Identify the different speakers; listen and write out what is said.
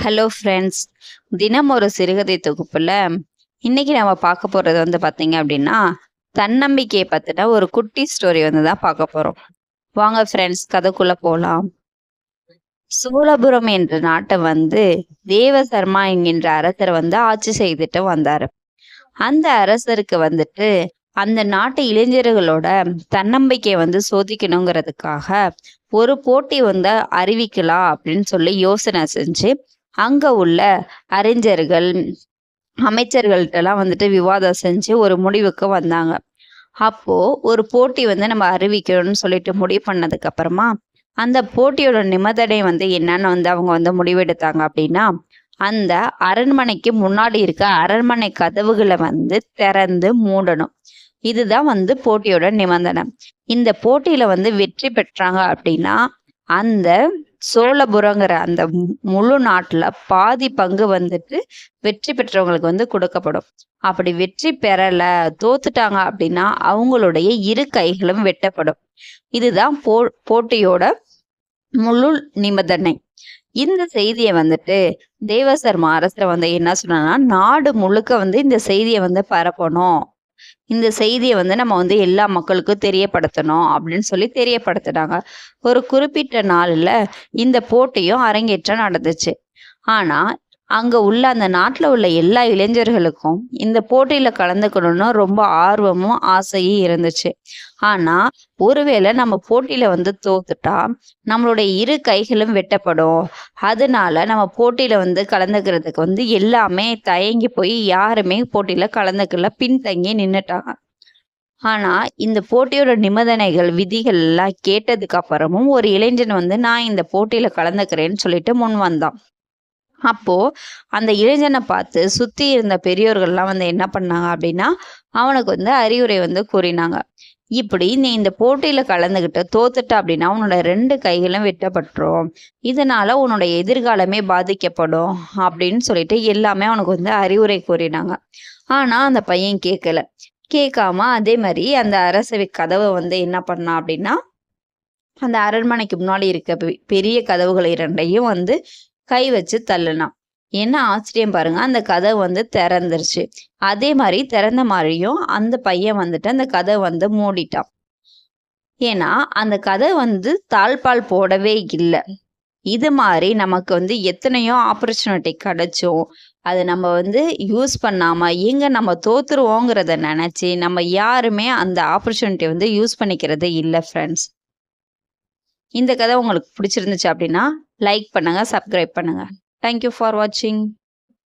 Speaker 1: Hello friends, தினம் ஒரு சிறுகதை தொகுப்புல இன்னைக்கு நம்ம பார்க்க போறது பார்த்தீங்க அப்படின்னா, தன்னம்பிக்கையை பத்தின ஒரு குட்டி ஸ்டோரி தான் பார்க்க போறோம். வாங்க ஃப்ரெண்ட்ஸ், கதைக்குள்ள போலாம். சோழபுரம் என்ற நாட்டை தேவசர்மா என்கின்ற அரசர் ஆட்சி செய்துட்டு வந்தாரு. அந்த அரசருக்கு அந்த நாட்டு இளைஞர்களோட தன்னம்பிக்கையை சோதிக்கணுங்கிறதுக்காக ஒரு போட்டி அறிவிக்கலாம் அப்படின்னு சொல்லி யோசனை செஞ்சு அங்க உள்ள அறிஞர்கள், அமைச்சர்கள்ட்டெல்லாம் விவாதம் செஞ்சு ஒரு முடிவுக்கு வந்தாங்க. அப்போ ஒரு போட்டி நம்ம அறிவிக்கணும்னு சொல்லிட்டு முடிவு பண்ணதுக்கு அப்புறமா அந்த போட்டியோட நிபந்தனை என்னன்னு அவங்க முடிவெடுத்தாங்க அப்படின்னா, அந்த அரண்மனைக்கு முன்னாடி இருக்க அரண்மனை கதவுகளை திறந்து மூடணும். இதுதான் போட்டியோட நிபந்தனை. இந்த போட்டியில வெற்றி பெற்றாங்க அப்படின்னா, அந்த சோழபுரங்கிற அந்த முழு நாட்டுல பாதி பங்கு வெற்றி பெற்றவங்களுக்கு கொடுக்கப்படும். அப்படி வெற்றி பெறல, தோத்துட்டாங்க அப்படின்னா அவங்களுடைய இரு கைகளும் வெட்டப்படும். இதுதான் போட்டியோட முழு நிபந்தனை. இந்த செய்தியை தேவசர்மா அரசர் என்ன சொன்னா, நாடு முழுக்க இந்த செய்தியை பரப்பணும். இந்த செய்தியை நம்ம எல்லா மக்களுக்கும் தெரியப்படுத்தணும் அப்படின்னு சொல்லி தெரியப்படுத்தினாங்க. ஒரு குறிப்பிட்ட நாள்ல இந்த போட்டியும் அரங்கேற்றம் நடந்துச்சு. ஆனா அங்க உள்ள அந்த நாட்டுல உள்ள எல்லா இளைஞர்களுக்கும் இந்த போட்டியில கலந்துக்கணும்னு ரொம்ப ஆர்வமும் ஆசையும் இருந்துச்சு. ஆனா ஒருவேளை நம்ம போட்டியில தோத்துட்டா நம்மளுடைய இரு கைகளும் வெட்டப்படும். அதனால நம்ம போட்டியில கலந்துக்கிறதுக்கு எல்லாமே தயங்கி போய் யாருமே போட்டியில கலந்துக்கல, பின்தங்கி நின்னுட்டாங்க. ஆனா இந்த போட்டியோட நிபந்தனைகள், விதிகள் எல்லாம் கேட்டதுக்கு அப்புறமும் ஒரு இளைஞன் நான் இந்த போட்டியில கலந்துக்கிறேன்னு சொல்லிட்டு முன் வந்தான். அப்போ அந்த இளைஞனை பார்த்து சுத்தி இருந்த பெரியோர்கள்லாம் என்ன பண்ணாங்க அப்படின்னா, அவனுக்கு அறிவுரை கூறினாங்க. இப்படி நீ இந்த போட்டியில கலந்துகிட்டு தோத்துட்ட அப்படின்னா உன்னோட 2 கைகளும் வெட்டப்பட்டுரும். இதனால உன்னோட எதிர்காலமே பாதிக்கப்படும் அப்படின்னு சொல்லிட்டு எல்லாமே அவனுக்கு அறிவுரை கூறினாங்க. ஆனா அந்த பையன் கேட்காம அதே மாதிரி அந்த அரசவை கதவை என்ன பண்ணான் அப்படின்னா, அந்த அரண்மனைக்கு முன்னாடி இருக்க பெரிய கதவுகள் 2ஐயும் கை வச்சு தள்ளுனான். என்ன ஆச்சரியம் பாருங்க, அந்த கதவு திறந்துருச்சு. அதே மாதிரி திறந்த மாதிரியும் அந்த பையன் அந்த கதவை மூடிட்டான். ஏன்னா அந்த கதை தாழ்பால் போடவே இல்லை. இது மாதிரி நமக்கு எத்தனையோ ஆப்பர்ச்சுனிட்டி கிடைச்சும் அதை நம்ம யூஸ் பண்ணாம எங்க நம்ம தோத்துருவோங்கிறத நினைச்சு நம்ம யாருமே அந்த ஆப்பர்ச்சுனிட்டி யூஸ் பண்ணிக்கிறதே இல்லை ஃப்ரெண்ட்ஸ். இந்த கதை உங்களுக்கு பிடிச்சிருந்துச்சு அப்படின்னா லைக் பண்ணுங்க, சப்ஸ்கிரைப் பண்ணுங்க. தேங்க்யூ ஃபார் வாட்சிங்.